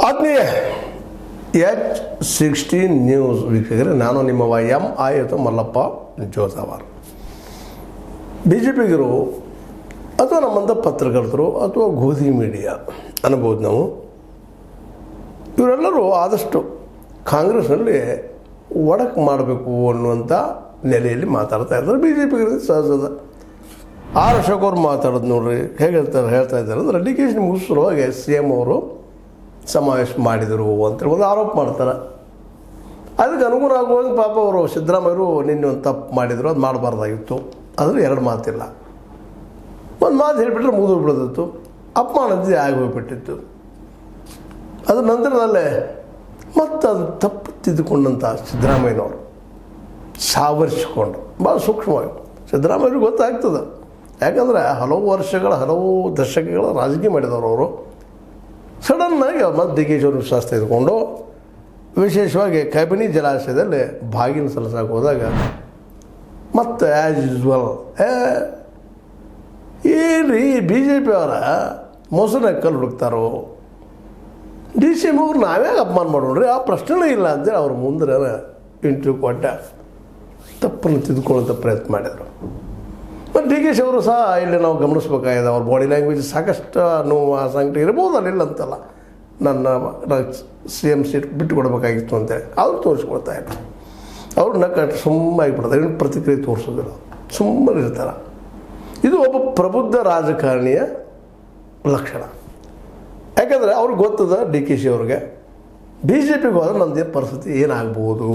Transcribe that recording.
ಆತ್ಮೀಯ H16 news ವೀಕ್ಷಕರೇ, ನಾನು ನಿಮ್ಮ MI ಅಥವಾ ಮಲ್ಲಪ್ಪ ಜೋತಾವಾರ್. BJಪಿಗರು ಅಥವಾ ನಮ್ಮಂಥ ಪತ್ರಕರ್ತರು ಅಥವಾ ಗೋಧಿ ಮೀಡಿಯಾ ಅನ್ಬೋದು ನಾವು, ಇವರೆಲ್ಲರೂ ಆದಷ್ಟು ಕಾಂಗ್ರೆಸ್ನಲ್ಲಿ ಒಡಕು ಮಾಡಬೇಕು ಅನ್ನುವಂಥ ನೆಲೆಯಲ್ಲಿ ಮಾತಾಡ್ತಾ ಇದ್ದಾರೆ. BJಪಿಗರಿಗೆ ಸಹಜದ ಅಶೋಕ್ ಅವ್ರು ಮಾತಾಡೋದು ನೋಡ್ರಿ ಹೇಗೆ ಹೇಳ್ತಾ ಇದ್ದಾರೆ ಅಂದರೆ, ಡಿ ಕೆ ಶಿ ಮುಗಿಸುವಾಗ CM ಅವರು ಸಮಾವೇಶ ಮಾಡಿದರು ಅಂತೇಳಿ ಒಂದು ಆರೋಪ ಮಾಡ್ತಾರೆ. ಅದಕ್ಕೆ ಅನುಗುಣ ಆಗುವಾಗ ಪಾಪ ಅವರು ಸಿದ್ದರಾಮಯ್ಯರು ನಿನ್ನೆ ಒಂದು ತಪ್ಪು ಮಾಡಿದರು, ಅದು ಮಾಡಬಾರ್ದಾಗಿತ್ತು. ಆದರೆ ಎರಡು ಮಾತಿಲ್ಲ, ಒಂದು ಮಾತು ಹೇಳಿಬಿಟ್ರೆ ಮುಗಿದು ಬಿಡೋದಿತ್ತು, ಅಪಮಾನತೆ ಆಗಿ ಹೋಗಿಬಿಟ್ಟಿತ್ತು. ಅದ್ರ ನಂತರದಲ್ಲೇ ಮತ್ತು ಅದು ತಪ್ಪು ತಿದ್ದುಕೊಂಡಂಥ ಸಿದ್ದರಾಮಯ್ಯನವರು ಸಾವರಿಸಿಕೊಂಡು ಭಾಳ ಸೂಕ್ಷ್ಮವಾಗಿ ಸಿದ್ದರಾಮಯ್ಯರಿಗೆ ಗೊತ್ತಾಗ್ತದೆ. ಯಾಕಂದರೆ ಹಲವು ವರ್ಷಗಳ ಹಲವು ದಶಕಗಳ ರಾಜಕೀಯ ಮಾಡಿದವರು ಅವರು. ಸಡನ್ನಾಗಿ ಅವ್ರು ಮತ್ತೆ ಡಿ ಕೆ ಶಿ ಅವರು ವಿಶ್ವಾಸ ತೆಗೆದುಕೊಂಡು ವಿಶೇಷವಾಗಿ ಕಬಿನಿ ಜಲಾಶಯದಲ್ಲಿ ಬಾಗಿನ ಸಲ್ಲಿಸಕ್ಕೆ ಹೋದಾಗ ಮತ್ತು ಆ್ಯಸ್ ಯೂಸ್ವಲ್ ಏನ್ರಿ BJಪಿ ಅವರ ಮೊಸರನ್ನ ಕಲ್ಲು ಹುಡುಕ್ತಾರೋ, DCM ಅವ್ರು ನಾವ್ಯಾಗ ಅಪಮಾನ ಮಾಡೋಣ್ರಿ, ಆ ಪ್ರಶ್ನೆನೇ ಇಲ್ಲ ಅಂತೇಳಿ ಅವ್ರ ಮುಂದೆ ಇಂಟರ್ವ್ಯೂ ಕೊಟ್ಟ ತಪ್ಪನ್ನು ತಿದ್ದುಕೊಳ್ಳುವಂಥ ಪ್ರಯತ್ನ ಮಾಡಿದರು. ಮತ್ತು ಡಿ ಕೆ ಶಿ ಅವರು ಸಹ ಇಲ್ಲಿ ನಾವು ಗಮನಿಸ್ಬೇಕಾಗಿದೆ, ಅವ್ರ ಬಾಡಿ ಲ್ಯಾಂಗ್ವೇಜ್ ಸಾಕಷ್ಟು ನೋವು ಸಂಕಟ ಇರ್ಬೋದು, ಅಲ್ಲಿಲ್ಲ ಅಂತಲ್ಲ. ನನ್ನ CM ಸೀಟ್ ಬಿಟ್ಟು ಕೊಡಬೇಕಾಗಿತ್ತು ಅಂತೇಳಿ ಅವ್ರು ತೋರಿಸ್ಕೊಳ್ತಾ ಇದ್ರು. ಅವ್ರು ನಕ್ಕಟ್ಟು ಸುಮ್ಮನೆ ಬಿಡ್ತಾರೆ, ಏನು ಪ್ರತಿಕ್ರಿಯೆ ತೋರಿಸೋದಿಲ್ಲ, ಸುಮ್ಮನೆ ಇರ್ತಾರೆ. ಇದು ಒಬ್ಬ ಪ್ರಬುದ್ಧ ರಾಜಕಾರಣಿಯ ಲಕ್ಷಣ. ಯಾಕಂದರೆ ಅವ್ರಿಗೆ ಗೊತ್ತದ ಡಿ ಕೆ ಶಿ ಅವ್ರಿಗೆ BJಪಿಗೆ ಹೋದ್ರೆ ನಮ್ಮದೇ ಪರಿಸ್ಥಿತಿ ಏನಾಗ್ಬೋದು.